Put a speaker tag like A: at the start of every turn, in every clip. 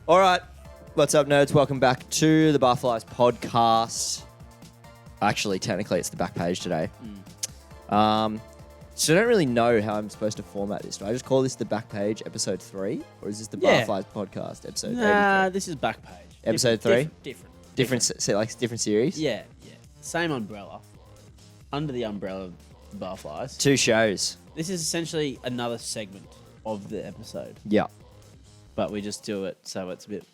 A: All right. What's up, nerds? Welcome back to the Barflies podcast. Actually, technically, it's the back page today. So I don't really know how I'm supposed to format this. Do I just call this the back page, episode 3? Or is this the
B: Yeah.
A: Barflies podcast, episode 83?
B: Nah, this is back page.
A: Episode 3?
B: Different.
A: Different series?
B: Yeah. Same umbrella. Under the umbrella of the Barflies.
A: 2 shows.
B: This is essentially another segment of the episode,
A: Yeah.
B: but we just do it so it's a bit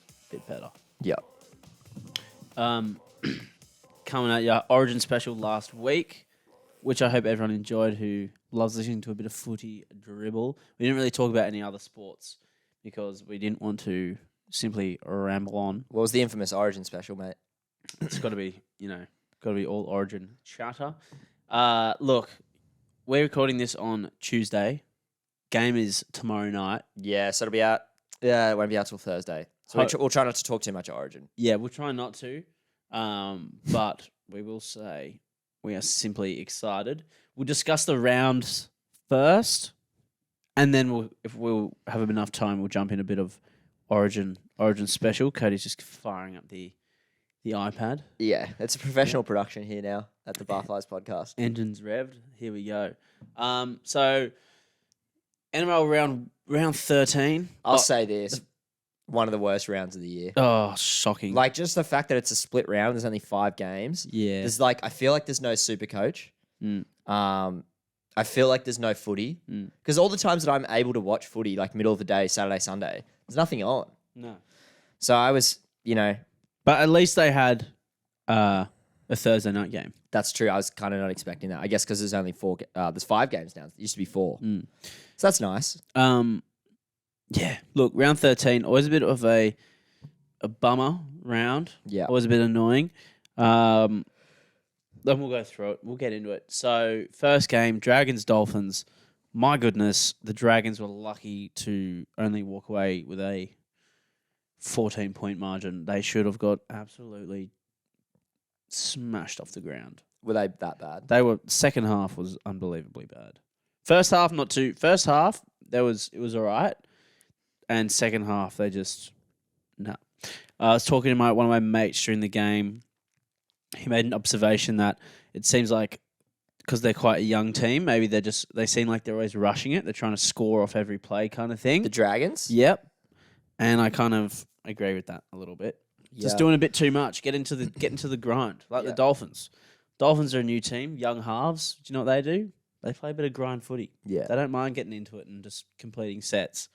B: better.
A: Yeah.
B: Coming at ya, Origin special last week, which I hope everyone enjoyed who loves listening to a bit of footy dribble. We didn't really talk about any other sports because we didn't want to simply ramble on.
A: What was the infamous Origin special, mate?
B: It's got to be, all Origin chatter. Look, we're recording this on Tuesday. Game is tomorrow night.
A: Yeah, so it'll be out. Yeah, it won't be out till Thursday. So we'll try not to talk too much Origin.
B: Yeah, we'll try not to. But we will say we are simply excited. We'll discuss the rounds first, and then if we'll have enough time, we'll jump in a bit of Origin special. Cody's just firing up the iPad.
A: Yeah, it's a professional production here now at the Barflies podcast.
B: Engines revved. Here we go. So NRL round 13.
A: I'll say this. One of the worst rounds of the year.
B: Oh, shocking.
A: Like, just the fact that it's a split round, there's only 5 games.
B: Yeah.
A: There's I feel like there's no super coach. I feel like there's no footy. Because all the times that I'm able to watch footy, like middle of the day, Saturday, Sunday, there's nothing on.
B: No.
A: So I was,
B: But at least they had a Thursday night game.
A: that's true. I was kind of not expecting that. I guess because there's only 4, there's 5 games now. It used to be 4. So that's nice.
B: Yeah. Look, round 13, always a bit of a bummer round.
A: Yeah.
B: Always a bit annoying. Then we'll go through it. We'll get into it. So, first game, Dragons-Dolphins. My goodness, the Dragons were lucky to only walk away with a 14-point margin. They should have got absolutely smashed off the ground.
A: Were they that bad?
B: Second half was unbelievably bad. First half, not too. First half, it was all right. And second half, they just, no. I was talking to one of my mates during the game. He made an observation that it seems like because they're quite a young team, maybe they seem like they're always rushing it. They're trying to score off every play kind of thing.
A: The Dragons?
B: Yep. And I kind of agree with that a little bit. Just doing a bit too much. Get into the grind, like the Dolphins. Dolphins are a new team, young halves. Do you know what they do? They play a bit of grind footy.
A: Yeah.
B: They don't mind getting into it and just completing sets.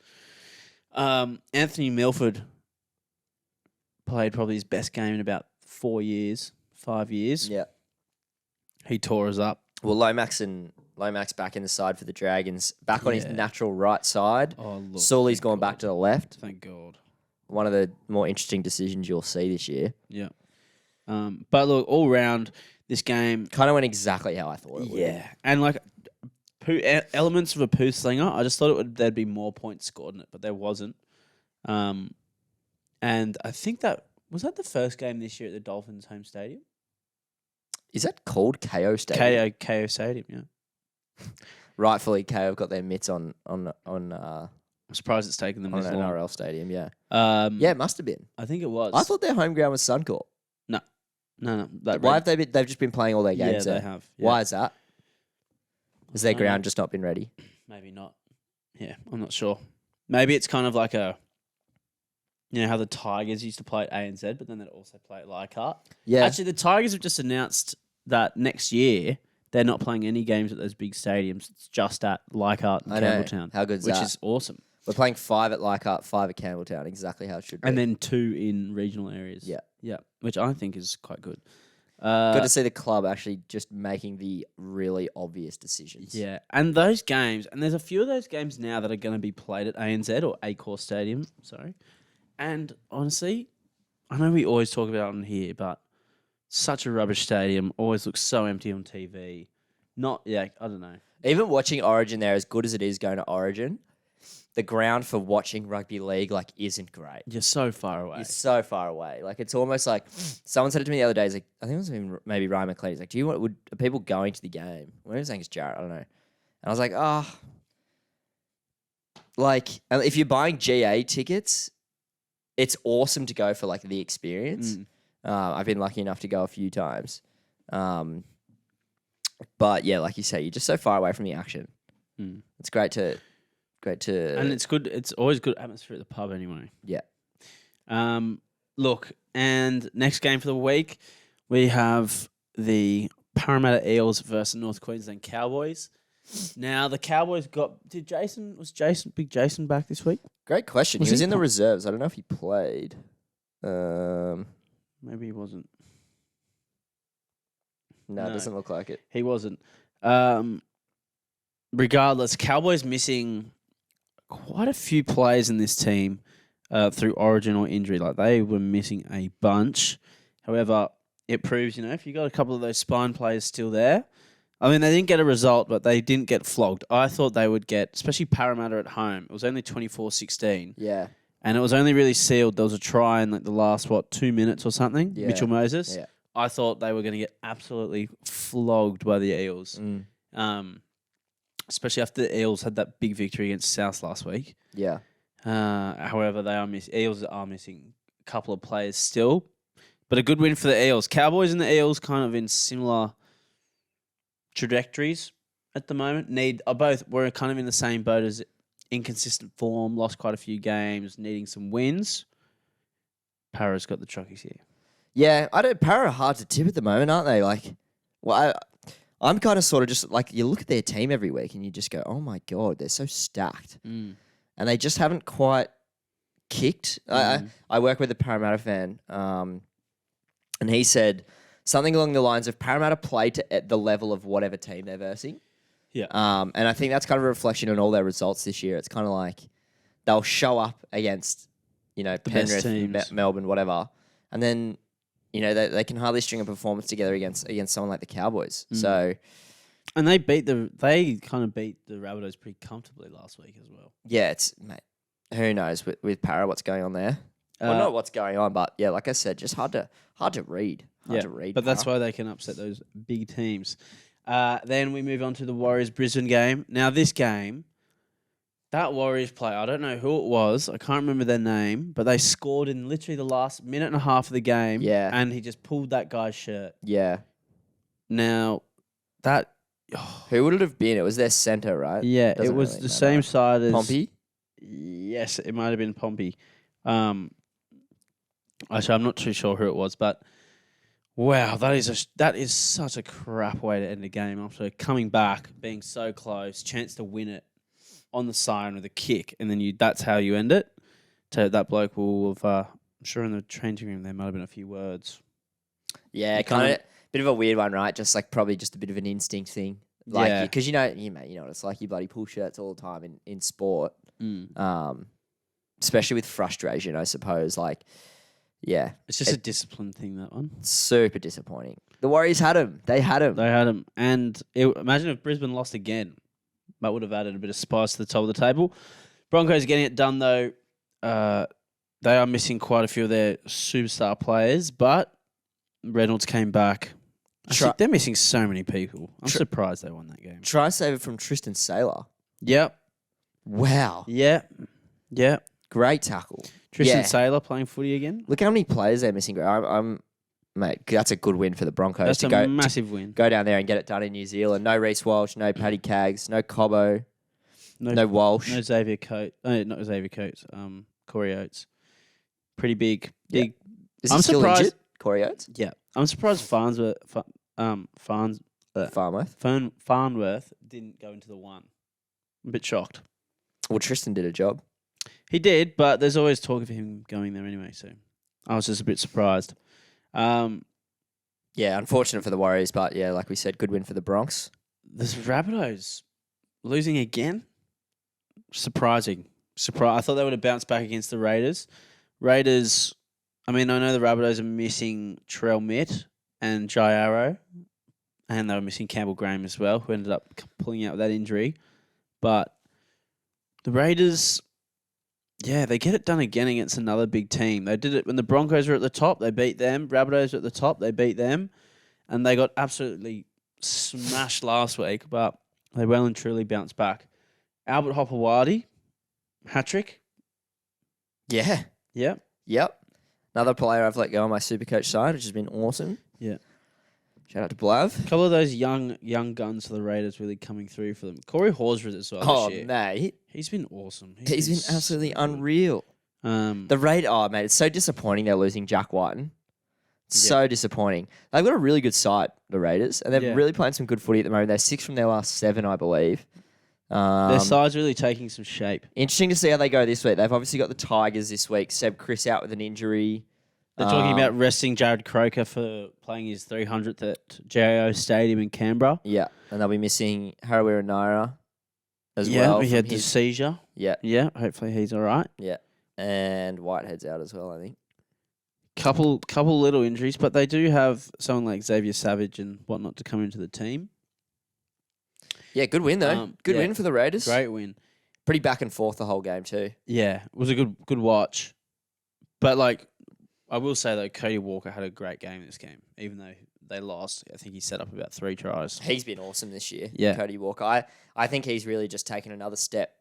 B: Anthony Milford played probably his best game in about 5 years.
A: Yeah.
B: He tore us up.
A: Well, Lomax back in the side for the Dragons, back on his natural right side.
B: Oh, look.
A: Sully's gone back to the left.
B: Thank God.
A: One of the more interesting decisions you'll see this year.
B: Yeah. But look, all round, this game
A: kind of went exactly how I thought it would.
B: Yeah. And like elements of a poo slinger, I just thought there'd be more points scored in it, but there wasn't. And I think was that the first game this year at the Dolphins' home stadium?
A: Is that called KO Stadium?
B: KO Stadium, yeah.
A: Rightfully, KO have got their mitts on
B: I'm surprised it's taken them
A: an
B: this long.
A: NRL stadium, yeah.
B: Yeah,
A: it must have been.
B: I think it was.
A: I thought their home ground was Suncorp.
B: No.
A: Why have they've just been playing all their games there?
B: Yeah, they have. Yeah.
A: Why is that? Has their ground just not been ready?
B: Maybe not. Yeah, I'm not sure. Maybe it's kind of like how the Tigers used to play at ANZ, but then they'd also play at Leichhardt.
A: Yeah.
B: Actually, the Tigers have just announced that next year they're not playing any games at those big stadiums. It's just at Leichhardt and Campbelltown.
A: How good's that?
B: Which is awesome.
A: We're playing 5 at Leichhardt, 5 at Campbelltown, exactly how it should be.
B: And then 2 in regional areas. Yeah, which I think is quite good.
A: Good to see the club actually just making the really obvious decisions.
B: Yeah, and those games, and there's a few of those games now that are going to be played at ANZ or Accor Stadium, sorry. And honestly, I know we always talk about it on here, but such a rubbish stadium, always looks so empty on TV. I don't know.
A: Even watching Origin there, as good as it is going to Origin, the ground for watching rugby league isn't great.
B: You're so far away.
A: You're so far away. It's almost like someone said it to me the other day. It's I think it was even maybe Ryan McLean. He's like, are people going to the game? What was saying it's Jarrett. I don't know. And I was like, if you're buying GA tickets, it's awesome to go for like the experience. I've been lucky enough to go a few times. But yeah, like you say, you're just so far away from the action. It's great to,
B: and it's good. It's always good atmosphere at the pub anyway.
A: Yeah.
B: Look, and next game for the week, we have the Parramatta Eels versus North Queensland Cowboys. Now the Cowboys Big Jason back this week?
A: Great question. He was in the reserves. I don't know if he played.
B: Maybe he wasn't.
A: No, it doesn't look like it.
B: He wasn't. Regardless, Cowboys missing quite a few players in this team through origin or injury. Like, they were missing a bunch. However, it proves, if you got a couple of those spine players still there, I mean, they didn't get a result, but they didn't get flogged. I thought they would get, especially Parramatta at home. It was only 24-16.
A: Yeah.
B: And it was only really sealed. There was a try in like the last, 2 minutes or something?
A: Yeah.
B: Mitchell Moses.
A: Yeah.
B: I thought they were going to get absolutely flogged by the Eels. Especially after the Eels had that big victory against South last week.
A: Yeah.
B: However, Eels are missing a couple of players still. But a good win for the Eels. Cowboys and the Eels kind of in similar trajectories at the moment. We're kind of in the same boat as inconsistent form, lost quite a few games, needing some wins. Para's got the truckies here.
A: Yeah, Para are hard to tip at the moment, aren't they? Like, well, I'm kind of sort of just like, you look at their team every week and you just go, oh my God, they're so stacked. And they just haven't quite kicked. I work with a Parramatta fan, and he said something along the lines of Parramatta play to at the level of whatever team they're versing.
B: Yeah.
A: And I think that's kind of a reflection on all their results this year. It's kind of like they'll show up against, Penrith, Melbourne, whatever, and then, they can hardly string a performance together against someone like the Cowboys. So,
B: and they kind of beat the Rabbitohs pretty comfortably last week as well.
A: Yeah, mate, who knows with Para what's going on there? Well, not what's going on, but yeah, like I said, just hard to read. Hard to read.
B: But that's why they can upset those big teams. Then we move on to the Warriors-Brisbane game. Now, this game, that Warriors player, I don't know who it was. I can't remember their name, but they scored in literally the last minute and a half of the game.
A: Yeah.
B: And he just pulled that guy's shirt.
A: Yeah.
B: Now, that...
A: Who would it have been? It was their centre, right?
B: Yeah, it was really the same side as...
A: Pompey?
B: Yes, it might have been Pompey. Actually, I'm not too sure who it was, but... Wow, that is such a crap way to end a game after coming back, being so close, chance to win it on the siren with a kick, and then that's how you end it. So that bloke will have, I'm sure in the changing room there might have been a few words.
A: Yeah, kind of bit of a weird one, right? Just like probably just a bit of an instinct thing. Like, because you know what it's like. You bloody pull shirts all the time in sport, especially with frustration, I suppose. Like. Yeah.
B: It's just a discipline thing, that one.
A: Super disappointing. The Warriors had him. They had him.
B: And imagine if Brisbane lost again. That would have added a bit of spice to the top of the table. Broncos getting it done, though. They are missing quite a few of their superstar players, but Reynolds came back. They're missing so many people. I'm surprised they won that game.
A: Try saver from Tristan Saylor.
B: Yep.
A: Wow.
B: Yep.
A: Great tackle.
B: Tristan Saylor playing footy again.
A: Look how many players they're missing. Mate, that's a good win for the Broncos.
B: That's a massive win.
A: Go down there and get it done in New Zealand. No Reece Walsh, no Paddy Caggs, no Cobbo, no Walsh.
B: No Xavier Coates. Not Xavier Coates. Corey Oates. Pretty big.
A: Is he
B: I'm
A: still
B: surprised.
A: Injured? Corey Oates?
B: Yeah. I'm surprised Farnworth didn't go into the one. I'm a bit shocked.
A: Well, Tristan did a job.
B: He did, but there's always talk of him going there anyway, so I was just a bit surprised.
A: Yeah, unfortunate for the Warriors, but yeah, like we said, good win for the Bronx.
B: The Rabbitohs losing again? Surprising. I thought they would have bounced back against the Raiders. I know the Rabbitohs are missing Terrell Mitt and Jai Arrow, and they were missing Campbell Graham as well, who ended up pulling out with that injury. But the Raiders... Yeah, they get it done again against another big team. They did it when the Broncos were at the top. They beat them. Rabbitohs were at the top. They beat them. And they got absolutely smashed last week, but they well and truly bounced back. Albert Hopewadi, hat-trick.
A: Yeah.
B: Yeah.
A: Yep. Another player I've let go on my Supercoach side, which has been awesome.
B: Yeah.
A: Shout out to Blav.
B: A couple of those young guns for the Raiders really coming through for them. Corey Horsburgh as well
A: Oh,
B: this year.
A: mate.
B: He's been awesome.
A: He's been absolutely
B: so good.
A: unreal. The Raiders, mate, it's so disappointing they're losing Jack Whiten. So disappointing. They've got a really good side, the Raiders, and they're really playing some good footy at the moment. They're 6 from their last 7, I believe.
B: Their side's really taking some shape.
A: Interesting to see how they go this week. They've obviously got the Tigers this week. Seb Chris out with an injury.
B: They're talking about resting Jared Croker for playing his 300th at JO Stadium in Canberra.
A: Yeah, and they'll be missing Harawira Naira as well.
B: Yeah, he had the seizure.
A: Yeah.
B: Yeah, hopefully he's all right.
A: Yeah, and Whitehead's out as well, I think.
B: Couple little injuries, but they do have someone like Xavier Savage and whatnot to come into the team.
A: Yeah, good win though. Good win for the Raiders.
B: Great win.
A: Pretty back and forth the whole game too.
B: Yeah, it was a good watch. But like, I will say though, Cody Walker had a great game in this game, even though they lost. I think he set up about 3 tries.
A: He's been awesome this year.
B: Yeah,
A: Cody Walker. I think he's really just taken another step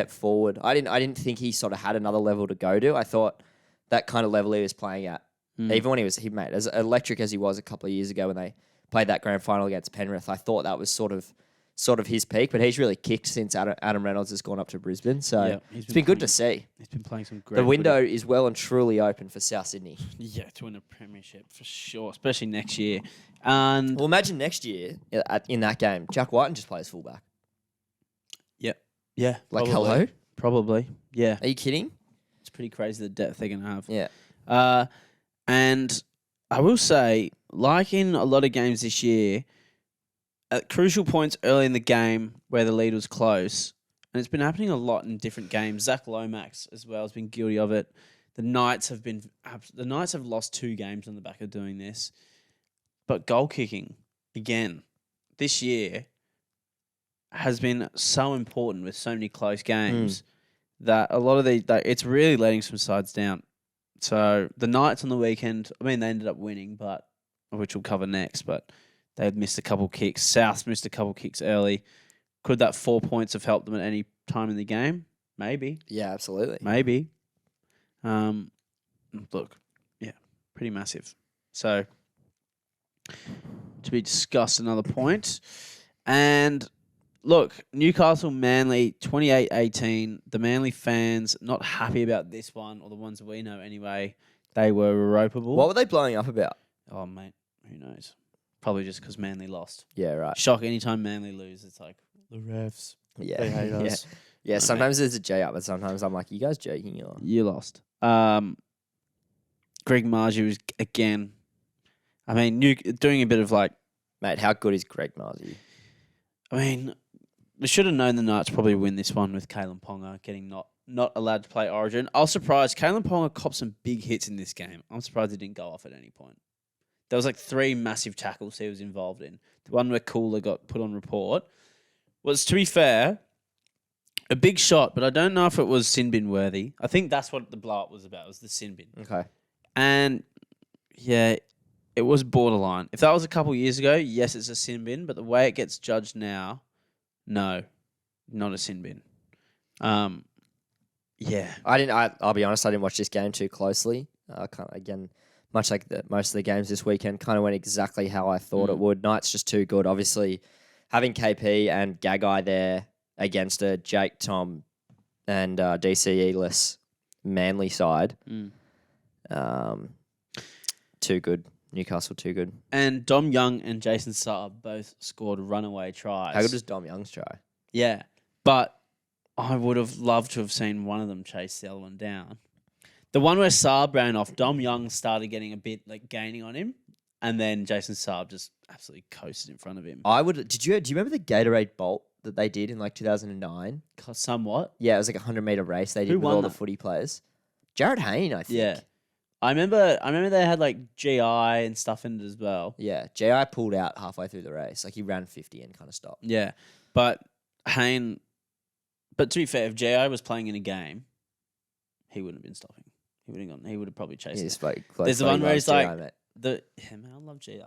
A: forward. I didn't think he sort of had another level to go to. I thought that kind of level he was playing at, even when he made as electric as he was a couple of years ago when they played that grand final against Penrith. I thought that was sort of his peak, but he's really kicked since Adam Reynolds has gone up to Brisbane. So it's been good to see.
B: He's been playing some great.
A: The window is well and truly open for South Sydney.
B: Yeah, to win a premiership for sure, especially next year. And
A: well, imagine next year in that game, Jack Whiten just plays fullback.
B: Yeah,
A: like
B: probably.
A: Hello,
B: probably. Yeah,
A: are you kidding?
B: It's pretty crazy the depth they're gonna have.
A: Yeah,
B: and I will say, like in a lot of games this year, at crucial points early in the game where the lead was close, and it's been happening a lot in different games. Zach Lomax as well has been guilty of it. The Knights have lost 2 games on the back of doing this, but goal kicking again this year has been so important with so many close games that a lot of it's really letting some sides down. So the Knights on the weekend, I mean, they ended up winning, but which we'll cover next, but they had missed a couple kicks. South missed a couple kicks early. Could that 4 points have helped them at any time in the game? Maybe.
A: Yeah, absolutely.
B: Maybe. Look, yeah, pretty massive. So, to be discussed another point. And look, Newcastle Manly 28-18. The Manly fans not happy about this one, or the ones that we know anyway. They were irreparable.
A: What were they blowing up about?
B: Oh, mate, who knows? Probably just because Manly lost.
A: Yeah, right.
B: Shock, anytime Manly lose, it's like, the refs.
A: Yeah,
B: They hate us.
A: Yeah, sometimes there's a J up, but sometimes I'm like, you guys joking? Or?
B: You lost. Greg Margie was, again, I mean, doing a bit of like...
A: Mate, how good is Greg Margie?
B: I mean, we should have known the Knights probably win this one with Kalen Ponga getting not allowed to play Origin. I was surprised. Kalen Ponga copped some big hits in this game. I'm surprised he didn't go off at any point. There was like 3 massive tackles he was involved in. The one where Cooler got put on report was, to be fair, a big shot, but I don't know if it was sin bin worthy. I think that's what the blow up was about, was the sin bin.
A: Okay.
B: And yeah, it was borderline. If that was a couple years ago, yes, it's a sin bin, but the way it gets judged now, no, not a sin bin. Yeah.
A: I'll be honest, I didn't watch this game too closely. Much like most of the games this weekend, kind of went exactly how I thought it would. Knights just too good. Obviously, having KP and Gagai there against a Jake, Tom, and DCE-less Manly side, too good. Newcastle too good.
B: And Dom Young and Jason Saab both scored runaway tries.
A: How good was Dom Young's try?
B: Yeah, but I would have loved to have seen one of them chase the other one down. The one where Saab ran off, Dom Young started getting a bit like gaining on him, and then Jason Saab just absolutely coasted in front of him.
A: Do you remember the Gatorade Bolt that they did in like 2009?
B: Somewhat.
A: Yeah, it was like a 100-meter race they did with all the footy players. Jared Hayne, I think.
B: Yeah. I remember they had like GI and stuff in it as well.
A: Yeah, GI pulled out halfway through the race. Like he ran 50 and kind of stopped.
B: Yeah. But to be fair, if GI was playing in a game, he wouldn't have been stopping. He would have probably chased it. There's the one where he's like, man, I love GI.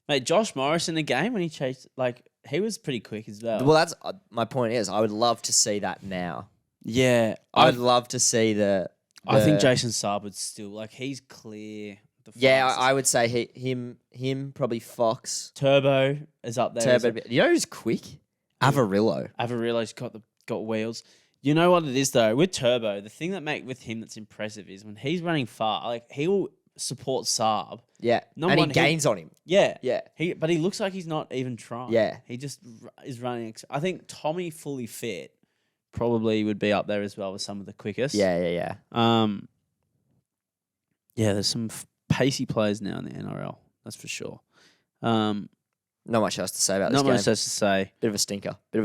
B: Mate, Josh Morris in the game when he chased, like, he was pretty quick as well.
A: Well, that's my point is, I would love to see that now.
B: Yeah.
A: I'd love to see
B: I think Jason Saab would still he's clear.
A: Yeah,
B: fastest.
A: I would say him probably Fox.
B: Turbo is up there.
A: Turbo. You know who's quick? Avarillo.
B: Avarillo's got wheels. You know what it is though with Turbo. The thing that with him that's impressive is when he's running far, he will support Saab.
A: Yeah, and he gains on him.
B: Yeah,
A: Yeah.
B: But he looks like he's not even trying.
A: Yeah,
B: he just is running. I think Tommy fully fit probably would be up there as well with some of the quickest.
A: Yeah.
B: Yeah, there's some pacey players now in the NRL. That's for sure.
A: Not much else to say about this
B: game. Not much else to say.
A: Bit of a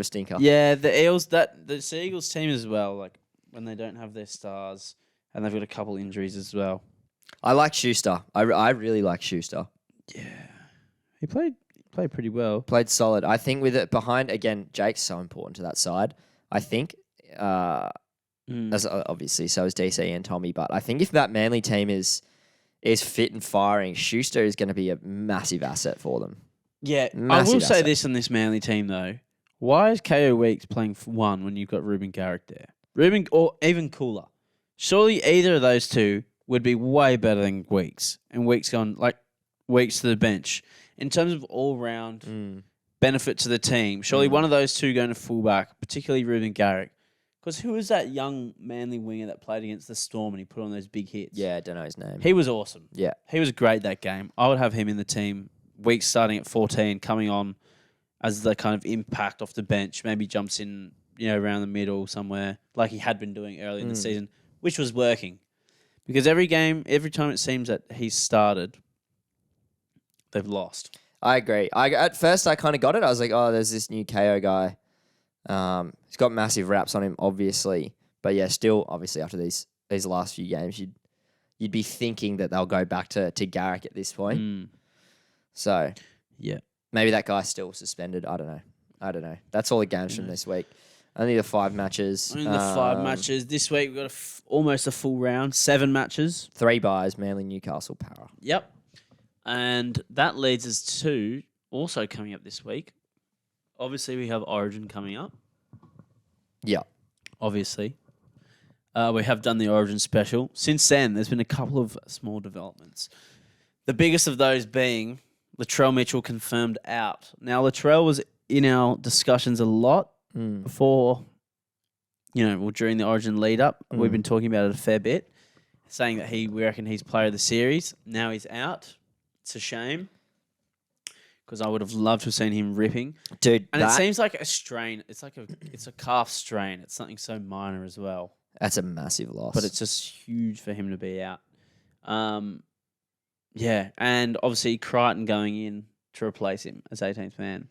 A: stinker.
B: Yeah, the Seagulls team as well. When they don't have their stars, and they've got a couple injuries as well.
A: I like Schuster. I really like Schuster.
B: Yeah, he played pretty well.
A: Played solid. I think with it behind again, Jake's so important to that side. I think, as obviously so is DC and Tommy. But I think if that Manly team is fit and firing, Schuster is going to be a massive asset for them.
B: Yeah,
A: massive
B: I will say
A: asset.
B: this on this Manly team though. Why is KO Weeks playing for one when you've got Ruben Garrick there? Ruben, or even cooler. Surely either of those two would be way better than Weeks. And Weeks gone Weeks to the bench. In terms of all round benefit to the team, surely one of those two going to fullback, particularly Ruben Garrick. Because who was that young Manly winger that played against the Storm and he put on those big hits?
A: Yeah, I don't know his name.
B: He was awesome.
A: Yeah.
B: He was great that game. I would have him in the team. Weeks starting at 14, coming on as the kind of impact off the bench. Maybe jumps in, around the middle somewhere like he had been doing early in the season, which was working. Because every time it seems that he's started, they've lost.
A: I agree. At first, I kind of got it. I was like, oh, there's this new KO guy. He's got massive raps on him, obviously. But yeah, still, obviously, after these last few games, you'd be thinking that they'll go back to Garrick at this point. So
B: yeah,
A: maybe that guy's still suspended. I don't know. That's all the games from this week. Only the 5 matches.
B: Only the 5 matches. This week we've got almost a full round. 7 matches.
A: 3 buys, Manly, Newcastle, Para.
B: Yep. And that leads us to also coming up this week. Obviously, we have Origin coming up.
A: Yeah.
B: Obviously. We have done the Origin special. Since then, there's been a couple of small developments. The biggest of those being Latrell Mitchell confirmed out. Now, Latrell was in our discussions a lot before, during the Origin lead up. We've been talking about it a fair bit, saying that we reckon he's player of the series. Now he's out. It's a shame because I would have loved to have seen him ripping.
A: Dude,
B: and it seems like a strain. It's a calf strain. It's something so minor as well.
A: That's a massive loss.
B: But it's just huge for him to be out. Yeah, and obviously Crichton going in to replace him as 18th man.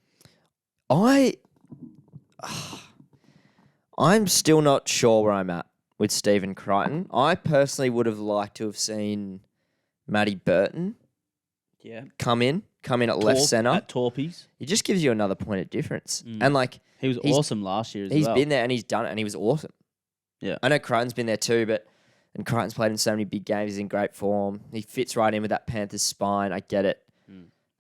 A: I'm still not sure where I'm at with Stephen Crichton. I personally would have liked to have seen Matty Burton come in at left centre.
B: At Torpies.
A: He just gives you another point of difference. And
B: he was awesome last year as well.
A: He's been there and he's done it and he was awesome.
B: Yeah.
A: I know Crichton's been there too, and Crichton's played in so many big games. He's in great form. He fits right in with that Panthers spine. I get it.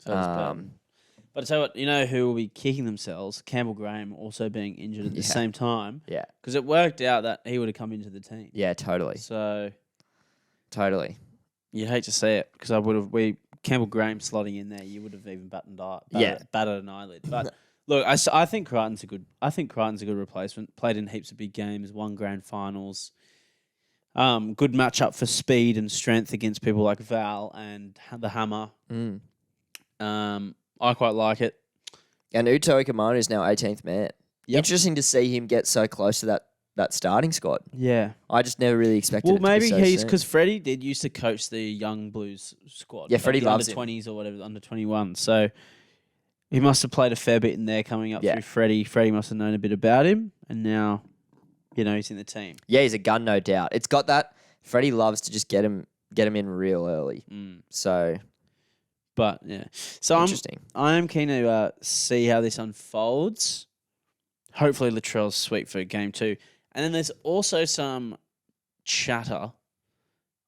B: But I tell you what, you know who will be kicking themselves? Campbell Graham also being injured at the same time.
A: Yeah.
B: Because it worked out that he would have come into the team.
A: Yeah, totally.
B: So.
A: Totally.
B: You'd hate to see it because Campbell Graham slotting in there, you would have even batted an eyelid. But look, I think Crichton's a good replacement. Played in heaps of big games, won grand finals. Good matchup for speed and strength against people like Val and the Hammer. I quite like it.
A: And Uto Ikamanu is now 18th man.
B: Yep.
A: Interesting to see him get so close to that starting squad.
B: Yeah.
A: I just never really expected it to
B: maybe
A: be so
B: he's
A: soon.
B: because Freddie did used to coach the young Blues squad.
A: Yeah, Freddie loves
B: under 20s or whatever, under 21. So he must have played a fair bit in there coming up through Freddie. Freddie must have known a bit about him, and now, he's in the team.
A: Yeah, he's a gun, no doubt. It's got that. Freddie loves to just get him in real early. So,
B: but yeah, so
A: interesting.
B: I am keen to see how this unfolds. Hopefully, Latrell's sweet for game 2. And then there's also some chatter.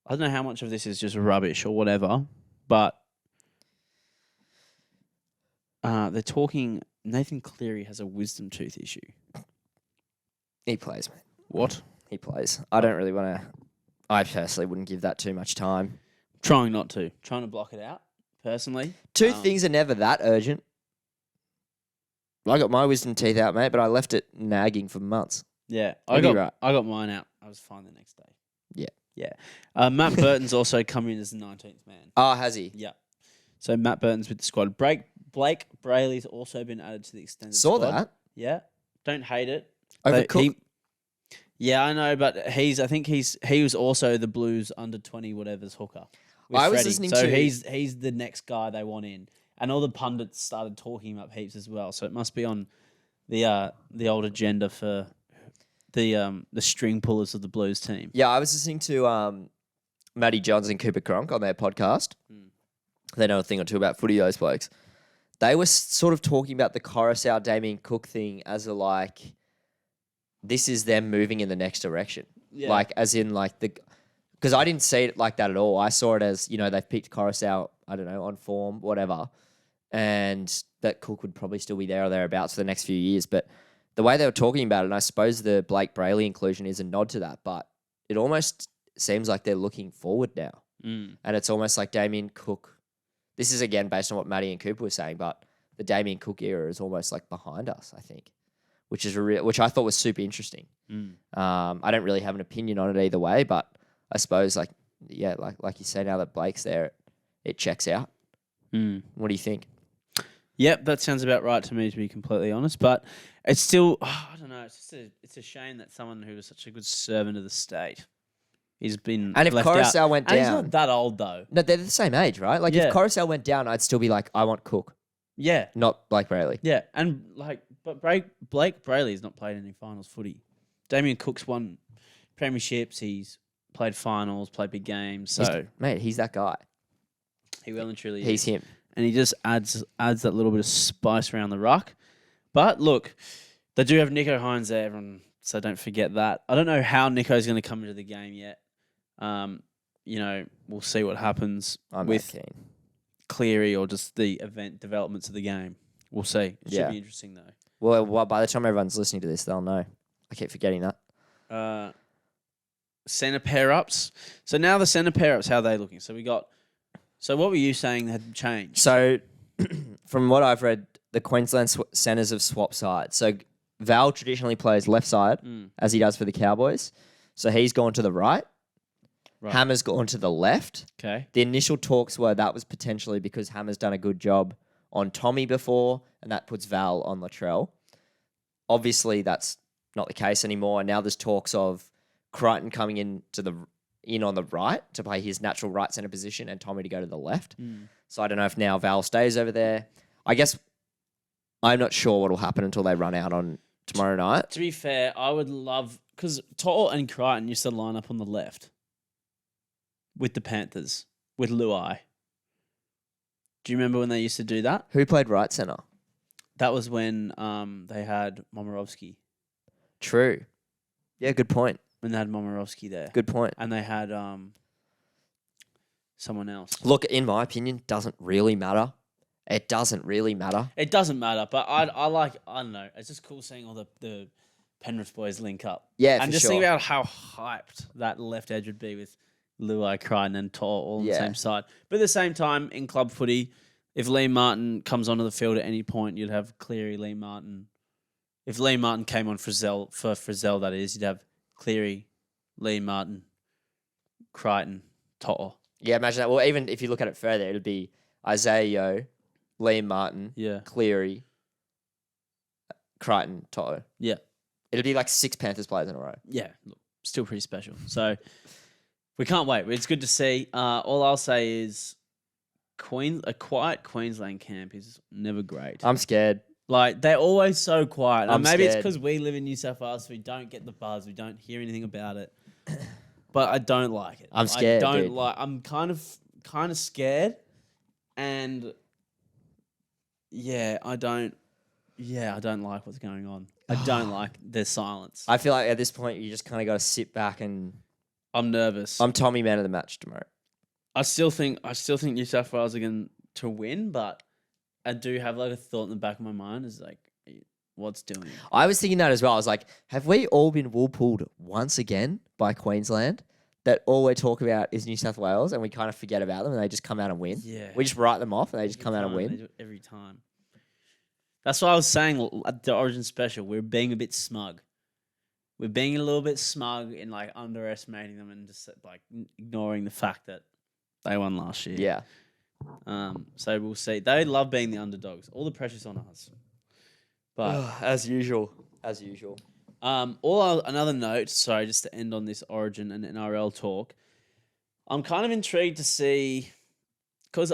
B: I don't know how much of this is just rubbish or whatever, but they're talking Nathan Cleary has a wisdom tooth issue.
A: He plays, mate.
B: What?
A: He plays. I don't really want to I personally wouldn't give that too much time.
B: Trying not to. Trying to block it out, personally.
A: Two things are never that urgent. I got my wisdom teeth out, mate, but I left it nagging for months.
B: Yeah.
A: You'll be right.
B: I got mine out. I was fine the next day.
A: Yeah.
B: Yeah. Matt Burton's also come in as the 19th man.
A: Oh, has he?
B: Yeah. So Matt Burton's with the squad. Blake Brayley's also been added to the extended
A: Saw
B: squad.
A: that.
B: Yeah. Don't hate it.
A: Over
B: But
A: Cook.
B: yeah, I know, but I think he was also the Blues under 20 whatever's hooker. With
A: I was
B: Freddie.
A: listening
B: so
A: to-
B: he's the next guy they want in. And all the pundits started talking him up heaps as well. So it must be on the old agenda for the string pullers of the Blues team.
A: Yeah, I was listening to Matty Johns and Cooper Cronk on their podcast. They know a thing or two about footy, those blokes. They were sort of talking about the Coruscant Damien Cook thing as a like, this is them moving in the next direction.
B: Yeah.
A: Like, as in like because I didn't see it like that at all. I saw it as, they've picked Coruscant, I don't know, on form, whatever. And that Cook would probably still be there or thereabouts for the next few years. But the way they were talking about it, and I suppose the Blake Brayley inclusion is a nod to that, but it almost seems like they're looking forward now. And it's almost like Damien Cook. This is, again, based on what Matty and Cooper were saying, but the Damien Cook era is almost like behind us, I think, which I thought was super interesting. I don't really have an opinion on it either way, but I suppose, like you say, now that Blake's there, it checks out. What do you think?
B: Yep, that sounds about right to me, to be completely honest. But it's still, I don't know. It's a shame that someone who was such a good servant of the state, he's been
A: And if
B: left
A: Coruscant
B: out.
A: went
B: And he's
A: down,
B: not that old though.
A: no, they're the same age, right? Like
B: Yeah.
A: if Coruscant went down, I'd still be like, I want Cook,
B: Yeah,
A: not Blake Brayley.
B: yeah, and but Blake Brayley's not played any finals footy. Damien Cook's won premierships. He's played finals, played big games. So
A: Mate, he's that guy.
B: he well and truly
A: He's
B: is.
A: him.
B: And he just adds that little bit of spice around the ruck. But look, they do have Nico Hines there, everyone, so don't forget that. I don't know how Nico's going to come into the game yet. We'll see what happens
A: I'm
B: with
A: that keen.
B: Cleary or just the event developments of the game. We'll see. It should be interesting though.
A: Well, by the time everyone's listening to this, they'll know. I keep forgetting that.
B: Centre pair ups. So now the centre pair ups, how are they looking? So what were you saying had changed?
A: So, from what I've read, the Queensland centres have swapped sides. So, Val traditionally plays left side, as he does for the Cowboys. So, he's gone to the right. Hammer's gone to the left.
B: Okay.
A: The initial talks were that was potentially because Hammer's done a good job on Tommy before, and that puts Val on Latrell. Obviously, that's not the case anymore. And now there's talks of Crichton coming in on the right to play his natural right centre position and Tommy to go to the left. So I don't know if now Val stays over there. I guess I'm not sure what will happen until they run out on tomorrow night.
B: To be fair, I would love... Because To'o and Crichton used to line up on the left with the Panthers, with Luai. Do you remember when they used to do that?
A: Who played right centre?
B: That was when they had Momirovski.
A: True. Yeah, good point.
B: When they had Momirovski there.
A: Good point.
B: And they had someone else.
A: Look, in my opinion, doesn't really matter. It doesn't really matter.
B: It doesn't matter, but I don't know. It's just cool seeing all the Penrith boys link up.
A: Yeah,
B: and
A: for
B: just
A: sure.
B: think about how hyped that left edge would be with Luai, Crichton and To'o all on the same side. But at the same time, in club footy, if Lee Martin comes onto the field at any point, you'd have Cleary, Lee Martin. If Lee Martin came on for Frizzell, that is, you'd have Cleary, Lee Martin, Crichton, To'o.
A: Yeah, imagine that. Well, even if you look at it further, it'd be Isaiah Yeo, Liam Martin,
B: Yeah.
A: Cleary, Crichton, To'o.
B: Yeah.
A: It'd be like 6 Panthers players in a row.
B: Yeah, look, still pretty special. So we can't wait. It's good to see. All I'll say is a quiet Queensland camp is never great.
A: I'm scared.
B: Like, they're always so quiet.
A: I'm
B: Maybe it's
A: scared.
B: because we live in New South Wales, so we don't get the buzz. We don't hear anything about it. But I don't like it.
A: I'm scared,
B: I don't
A: dude.
B: I'm kind of scared. And I don't like what's going on. I don't like their silence.
A: I feel like at this point, you just kind of got to sit back and...
B: I'm nervous.
A: I'm Tommy man of the match tomorrow.
B: I still think New South Wales are going to win, but I do have like a thought in the back of my mind is like, what's doing?
A: I was thinking that as well. I was like, have we all been wool pulled once again by Queensland? that all we're talking about is New South Wales, and we kind of forget about them, and they just come out and win.
B: Yeah.
A: We just write them off, and they just
B: Every
A: come out and
B: time, they
A: win.
B: do it every time. That's what I was saying at the Origin special. We're being a bit smug. We're being a little bit smug in like underestimating them and just like ignoring the fact that they won last year.
A: Yeah.
B: So we'll see. They love being the underdogs. All the pressure's on us. But
A: As usual.
B: another note, sorry, just to end on this Origin and NRL talk. I'm kind of intrigued to see, because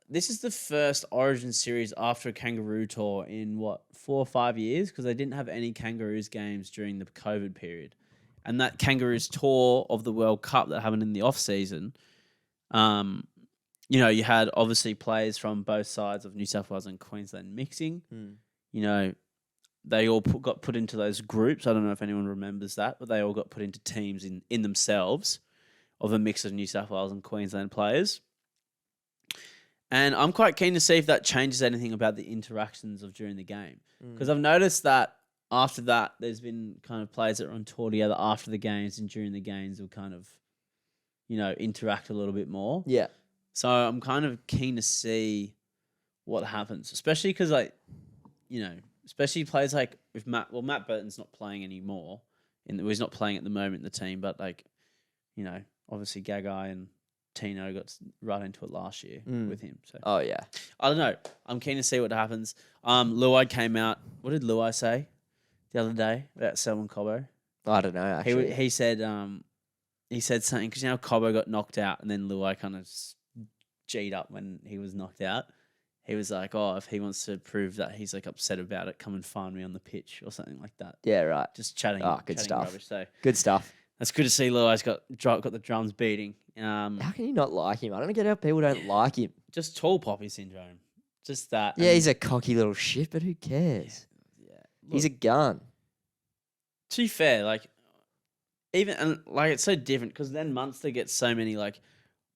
B: this is the first Origin series after a Kangaroo tour in 4 or 5 years, because they didn't have any Kangaroos games during the COVID period. And that Kangaroos tour of the World Cup that happened in the off season, you had obviously players from both sides of New South Wales and Queensland mixing. They all got put into those groups. I don't know if anyone remembers that, but they all got put into teams in themselves of a mix of New South Wales and Queensland players. And I'm quite keen to see if that changes anything about the interactions of during the game. Because I've noticed that after that, there's been kind of players that are on tour together after the games and during the games will kind of, interact a little bit more.
A: Yeah.
B: So I'm kind of keen to see what happens, especially because, especially players like with Matt. Well, Matt Burton's not playing anymore. He's not playing at the moment in the team, but obviously Gagai and Tino got right into it last year with him. So
A: Oh, yeah.
B: I don't know. I'm keen to see what happens. Luai came out. What did Luai say the other day about Selwyn Cobbo?
A: I don't know, actually.
B: He said something because Cobbo got knocked out and then Luai kind of G'd up when he was knocked out. He was like, "Oh, if he wants to prove that he's like upset about it, come and find me on the pitch or something like that."
A: Yeah, right.
B: Just chatting.
A: Good
B: chatting
A: stuff.
B: Rubbish. So
A: Good stuff.
B: that's good to see. Luai's got the drums beating.
A: How can you not like him? I don't get how people don't like him.
B: Just tall poppy syndrome. Just that.
A: Yeah, he's a cocky little shit, but who cares?
B: Yeah.
A: He's a gun.
B: To be fair, it's so different because then Munster gets so many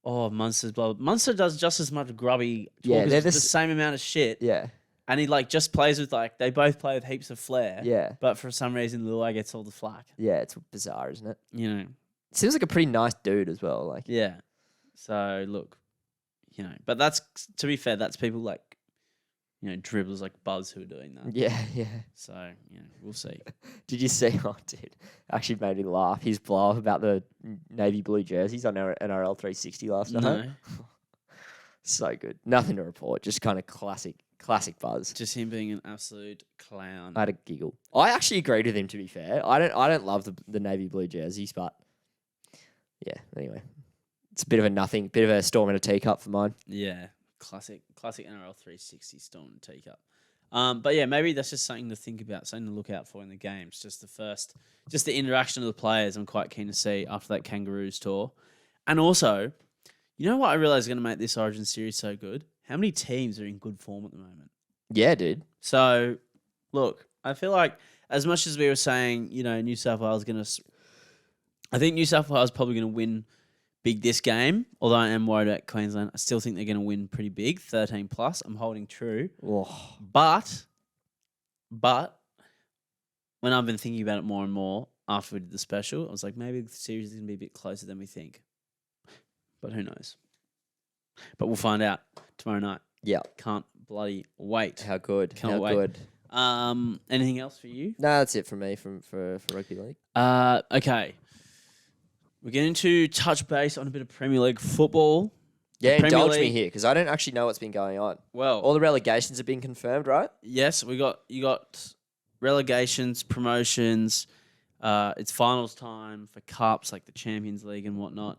B: Munster's blah, blah. Munster does just as much grubby talk as the same amount of shit.
A: Yeah.
B: And he just plays with they both play with heaps of flair.
A: Yeah.
B: But for some reason Luai gets all the flack.
A: Yeah, it's bizarre, isn't it?
B: Seems
A: like a pretty nice dude as well.
B: Yeah. So look, but that's, to be fair, that's people dribblers like Buzz who are doing that.
A: Yeah, yeah.
B: So, we'll see.
A: Did you see? Oh, dude, actually made me laugh. His blow up about the navy blue jerseys on our NRL 360 last night.
B: No.
A: So good. Nothing to report. Just kind of classic Buzz.
B: Just him being an absolute clown.
A: I had a giggle. I actually agreed with him. To be fair, I don't love the navy blue jerseys, but yeah. Anyway, it's a bit of a storm in a teacup for mine.
B: Yeah. Classic NRL 360 storm and teacup. But yeah, maybe that's just something to think about, something to look out for in the games. Just the interaction of the players I'm quite keen to see after that Kangaroos tour. And also, you know what I realised is going to make this Origin series so good? How many teams are in good form at the moment?
A: Yeah, dude.
B: So, look, I feel like as much as we were saying, New South Wales I think New South Wales is probably going to win big this game, although I am worried about Queensland. I still think they're going to win pretty big, 13 plus. I'm holding true.
A: Oh.
B: But when I've been thinking about it more and more after we did the special, I was like, maybe the series is going to be a bit closer than we think. But who knows? But we'll find out tomorrow night.
A: Yeah.
B: Can't bloody wait.
A: How good.
B: Can't wait.
A: Good.
B: Anything else for you?
A: No, that's it from me for rugby league.
B: Okay. We're getting to touch base on a bit of Premier League football.
A: Yeah, indulge me here because I don't actually know what's been going on.
B: Well,
A: all the relegations have been confirmed, right?
B: Yes, you got relegations, promotions. It's finals time for cups like the Champions League and whatnot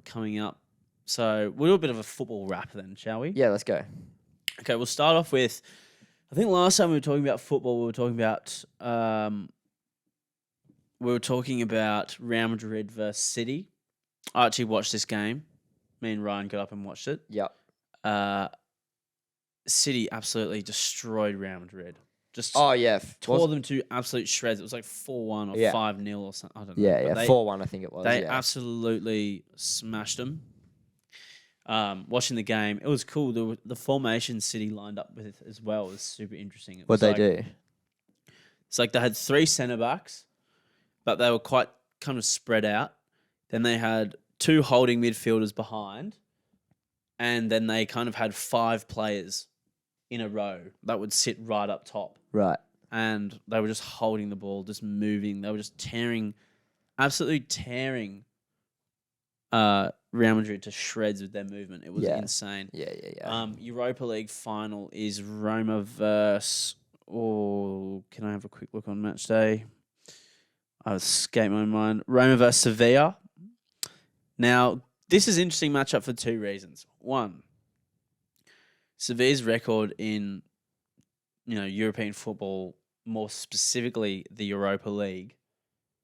B: coming up. So we'll do a bit of a football wrap then, shall we?
A: Yeah, let's go.
B: Okay, we'll start off with. I think last time we were talking about football, we were talking about Real Madrid versus City. I actually watched this game. Me and Ryan got up and watched it.
A: Yep.
B: City absolutely destroyed Real Madrid. Just tore them to absolute shreds. It was like 4-1 or 5-0 or something. I don't know.
A: Yeah, 4-1 I think it was.
B: They absolutely smashed them. Watching the game, it was cool. The formation City lined up with as well was super interesting.
A: What'd they do?
B: It's like they had 3 centre backs, but they were quite kind of spread out. Then they had 2 holding midfielders behind, and then they kind of had 5 players in a row that would sit right up top.
A: Right.
B: And they were just holding the ball, just moving. They were just absolutely tearing Real Madrid to shreds with their movement. It was insane.
A: Yeah.
B: Europa League final is Roma versus... Oh, can I have a quick look on match day? I escaped my mind. Roma versus Sevilla. Now, this is an interesting matchup for 2 reasons. One, Sevilla's record in European football, more specifically the Europa League,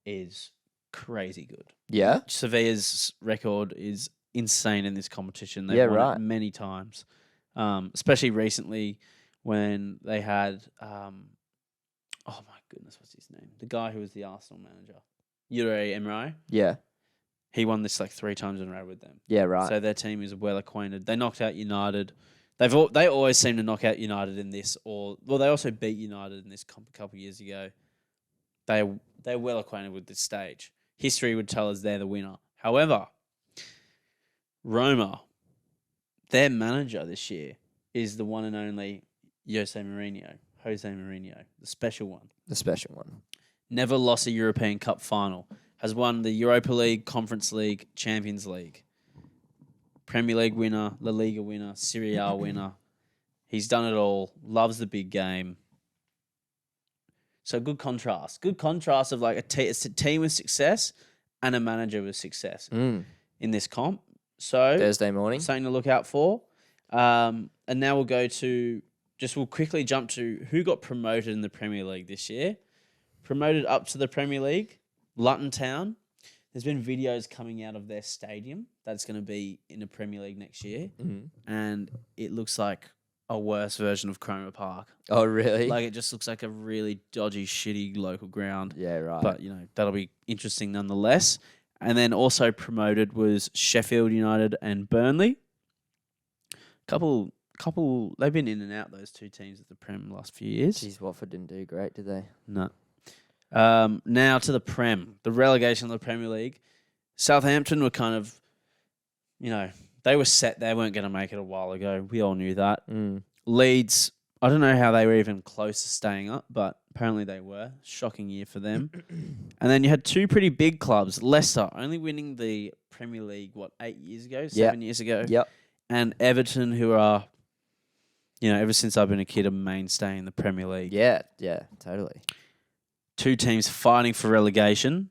B: is crazy good.
A: Yeah.
B: Sevilla's record is insane in this competition. They've won it many times, especially recently when they had, oh my goodness, what's his name? The guy who was the Arsenal manager, Yuri Emre.
A: Yeah.
B: He won this like 3 times in a row with them.
A: Yeah, right.
B: So their team is well acquainted. They knocked out United. They always seem to knock out United in this, they also beat United in this a couple of years ago. They're well acquainted with this stage. History would tell us they're the winner. However, Roma, their manager this year is the one and only Jose Mourinho, the special one.
A: The special one.
B: Never lost a European Cup final. Has won the Europa League, Conference League, Champions League. Premier League winner, La Liga winner, Serie A winner. He's done it all. Loves the big game. So good contrast. Good contrast of like it's a team with success and a manager with success in this comp. So
A: Thursday morning.
B: Something to look out for. And now we'll quickly jump to who got promoted in the Premier League this year. Promoted up to the Premier League, Luton Town. There's been videos coming out of their stadium that's going to be in the Premier League next year. And it looks like a worse version of Cromer Park.
A: Oh, really?
B: Like, it just looks like a really dodgy, shitty local ground.
A: Yeah, right.
B: But, that'll be interesting nonetheless. And then also promoted was Sheffield United and Burnley. Couple, they've been in and out, those 2 teams of the Prem the last few years.
A: Jeez, Watford didn't do great, did they?
B: No. Now to the Prem, the relegation of the Premier League. Southampton were kind of, they were set. They weren't going to make it a while ago. We all knew that. Leeds, I don't know how they were even close to staying up, but apparently they were. Shocking year for them. And then you had 2 pretty big clubs. Leicester only winning the Premier League, 8 years ago? 7 years ago?
A: Yep.
B: And Everton, who are, ever since I've been a kid, a mainstay in the Premier League.
A: Yeah, totally.
B: 2 teams fighting for relegation.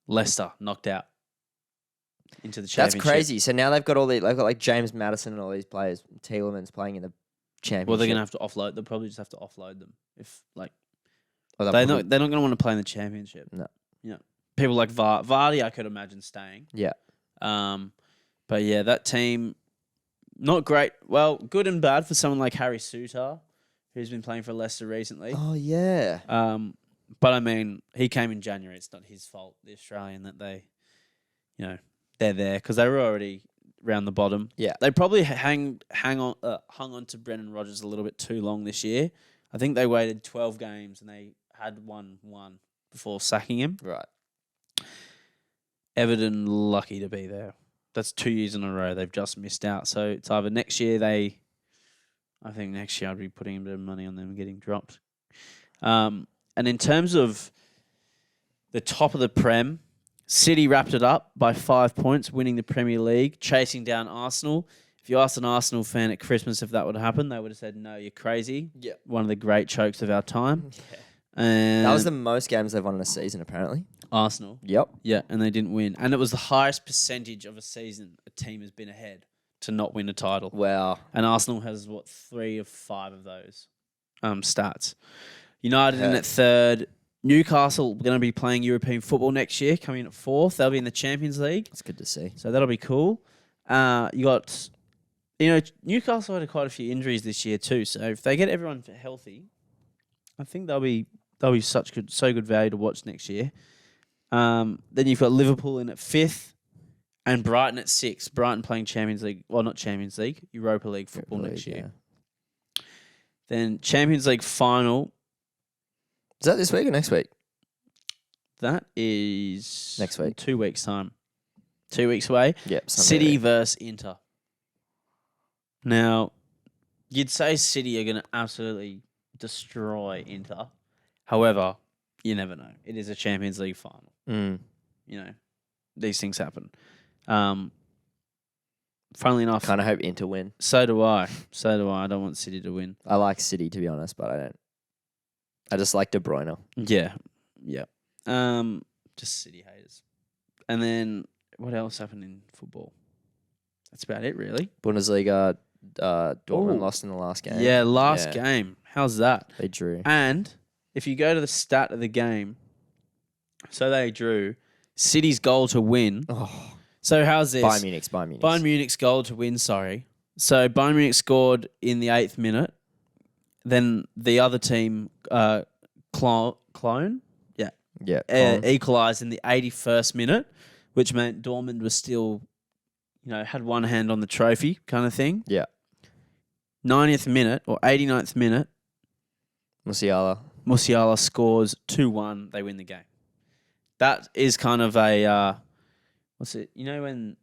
B: Leicester knocked out into the championship.
A: That's crazy. So now they've got like James Maddison and all these players. Tielemans playing in the championship.
B: Well, they're gonna have to offload. They'll probably just have to offload them if they're
A: probably...
B: not gonna want to play in the championship.
A: No.
B: People like Vardy, I could imagine staying.
A: Yeah.
B: But yeah, that team not great. Well, good and bad for someone like Harry Souttar, who's been playing for Leicester recently.
A: Oh yeah.
B: But I mean, he came in January. It's not his fault, the Australian, that they, they're there because they were already round the bottom.
A: Yeah.
B: They probably hung on to Brendan Rodgers a little bit too long this year. I think they waited 12 games and they had won before sacking him.
A: Right.
B: Everton lucky to be there. That's 2 years in a row they've just missed out. So it's either next year I think next year I'd be putting a bit of money on them getting dropped. And in terms of the top of the Prem, City wrapped it up by 5 points, winning the Premier League, chasing down Arsenal. If you asked an Arsenal fan at Christmas if that would happen, they would have said, no, you're crazy.
A: Yeah.
B: One of the great chokes of our time.
A: Yeah.
B: And
A: that was the most games they've won in a season, apparently.
B: Arsenal.
A: Yep.
B: Yeah, and they didn't win. And it was the highest percentage of a season a team has been ahead to not win a title.
A: Wow.
B: And Arsenal has, 3 of 5 of those stats. United in at 3rd. Newcastle going to be playing European football next year, coming in at 4th. They'll be in the Champions League.
A: That's good to see.
B: So that'll be cool. You got, Newcastle had quite a few injuries this year too. So if they get everyone healthy, I think they'll be so good value to watch next year. Then you've got Liverpool in at 5th and Brighton at 6th. Brighton playing Champions League, well, not Champions League, Europa League football next year. Yeah. Then Champions League final.
A: Is that this week or next week?
B: That is
A: next week.
B: 2 weeks' time. 2 weeks away.
A: Yep.
B: City versus Inter. Now, you'd say City are going to absolutely destroy Inter. However, you never know. It is a Champions League final.
A: Mm.
B: You know, these things happen. Funnily enough,
A: Kind of hope Inter win.
B: so do I. So do I. I don't want City to win.
A: I like City, to be honest, but I don't. I just like De Bruyne.
B: Yeah. Yeah. Just City haters. And then what else happened in football? That's about it, really.
A: Bundesliga, Dortmund
B: Ooh.
A: lost in the last game.
B: Yeah, last
A: Yeah.
B: game. How's that?
A: They drew.
B: And if you go to the stat of the game, so they drew City's goal to win.
A: Oh,
B: So how's this?
A: Bayern Munich's.
B: Bayern Munich's goal to win, sorry. So Bayern Munich scored in the 8th minute. Then the other team, Clone?
A: Yeah.
B: Equalised in the 81st minute, which meant Dortmund was still, had one hand on the trophy kind of thing.
A: Yeah.
B: 90th minute or 89th minute,
A: Musiala.
B: scores 2-1. They win the game. That is kind of a, what's it? You know when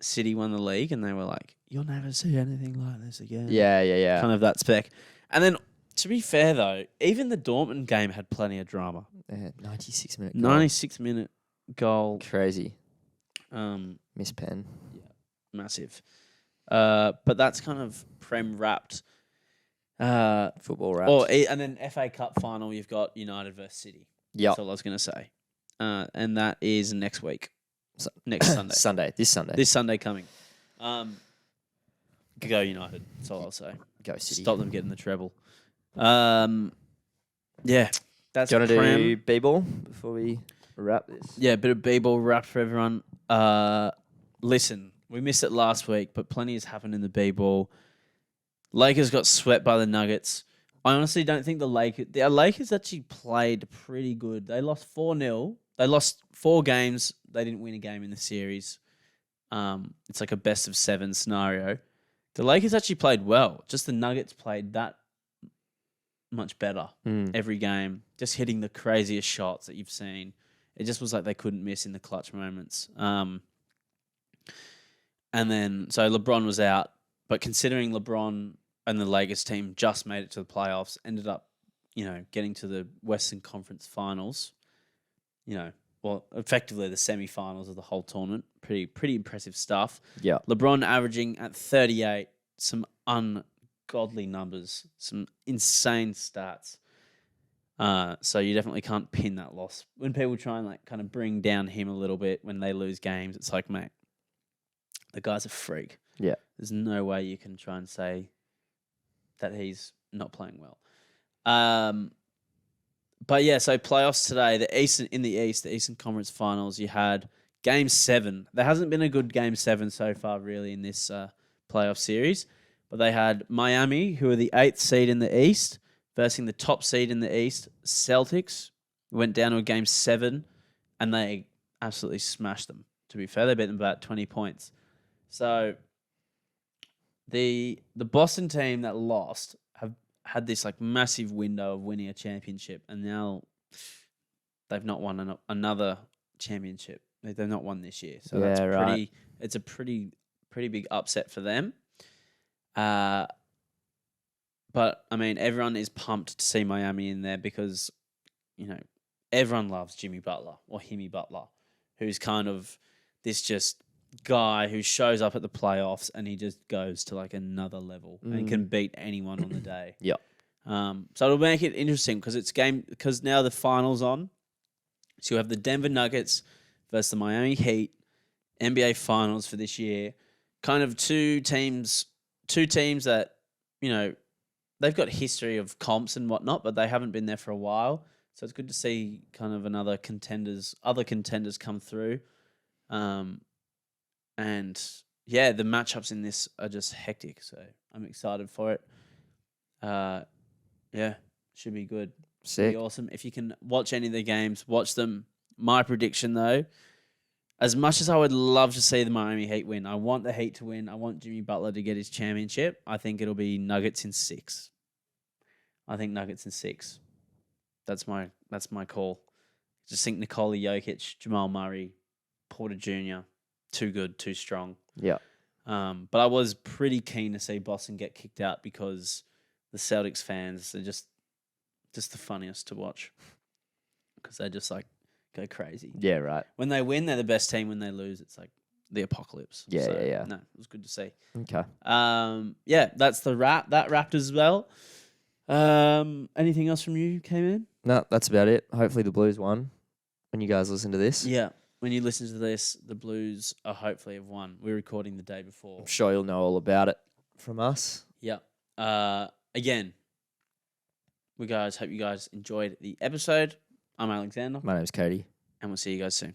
B: City won the league and they were like, you'll never see anything like this again.
A: Yeah.
B: Kind of that spec. And then, to be fair, though, even the Dortmund game had plenty of drama.
A: 96-minute goal.
B: 96-minute goal.
A: Crazy.
B: Miss
A: Pen.
B: Yeah, massive. But that's kind of Prem wrapped.
A: Football wrapped.
B: And then FA Cup final, you've got United versus City.
A: Yep.
B: That's all I was going to say. And that is next week. Next Sunday.
A: This Sunday.
B: This Sunday coming. Go United. That's all I'll say.
A: Go City.
B: Stop them getting the treble. Yeah. That's
A: Do you want to
B: Prem.
A: do B-ball before we wrap this?
B: Yeah, a bit of B-ball wrap for everyone. Listen, we missed it last week, but plenty has happened in the B-ball. Lakers got swept by the Nuggets. I honestly don't think the Lakers actually played pretty good. They lost 4-0. They lost 4 games. They didn't win a game in the series. It's like a best of 7 scenario. The Lakers actually played well. Just the Nuggets played that much better every game. Just hitting the craziest shots that you've seen. It just was like they couldn't miss in the clutch moments. And then, so LeBron was out. But considering LeBron and the Lakers team just made it to the playoffs, ended up, getting to the Western Conference Finals, effectively the semi-finals of the whole tournament. Pretty impressive stuff.
A: Yeah.
B: LeBron averaging at 38, some ungodly numbers, some insane stats. So you definitely can't pin that loss. When people try and kind of bring down him a little bit when they lose games, it's like, mate, the guy's a freak.
A: Yeah.
B: There's no way you can try and say that he's not playing well. But yeah, so playoffs today, the Eastern Conference Finals, you had Game 7. There hasn't been a good Game 7 so far, really, in this playoff series. But they had Miami, who are the 8th seed in the East, versus the top seed in the East, Celtics. Went down to a Game 7, and they absolutely smashed them. To be fair, they beat them about 20 points. So the Boston team that lost have had this massive window of winning a championship, and now they've not won another championship. They've not won this year, so that's
A: right.
B: It's a pretty big upset for them. But I mean, everyone is pumped to see Miami in there because everyone loves Jimmy Butler or Himmy Butler, who's kind of this just guy who shows up at the playoffs and he just goes to another level and can beat anyone on the day.
A: Yeah.
B: So it'll make it interesting because now the finals on. So you have the Denver Nuggets versus the Miami Heat, NBA Finals for this year. Kind of two teams that they've got history of comps and whatnot, but they haven't been there for a while. So it's good to see kind of other contenders come through. And yeah, the matchups in this are just hectic. So I'm excited for it. Yeah, should be good.
A: Sick.
B: Be awesome. If you can watch any of the games, watch them. My prediction, though, as much as I would love to see the Miami Heat win, I want the Heat to win. I want Jimmy Butler to get his championship. I think it'll be Nuggets in 6. I think Nuggets in 6. That's my call. Just think Nikola Jokic, Jamal Murray, Porter Jr. Too good, too strong.
A: Yeah.
B: But I was pretty keen to see Boston get kicked out because the Celtics fans are just the funniest to watch because they just like go crazy.
A: Yeah, right.
B: When they win, they're the best team. When they lose, it's like the apocalypse.
A: Yeah, yeah.
B: No, it was good to see.
A: Okay.
B: Yeah, that's the wrap. That wrapped as well. Anything else from you, K-Man?
A: No, that's about it. Hopefully the Blues won when you guys listen to this.
B: Yeah. When you listen to this, the Blues are hopefully have won. We're recording the day before.
A: I'm sure you'll know all about it from us.
B: Yeah. Again, hope you guys enjoyed the episode. I'm Alexander.
A: My name's Cody.
B: And we'll see you guys soon.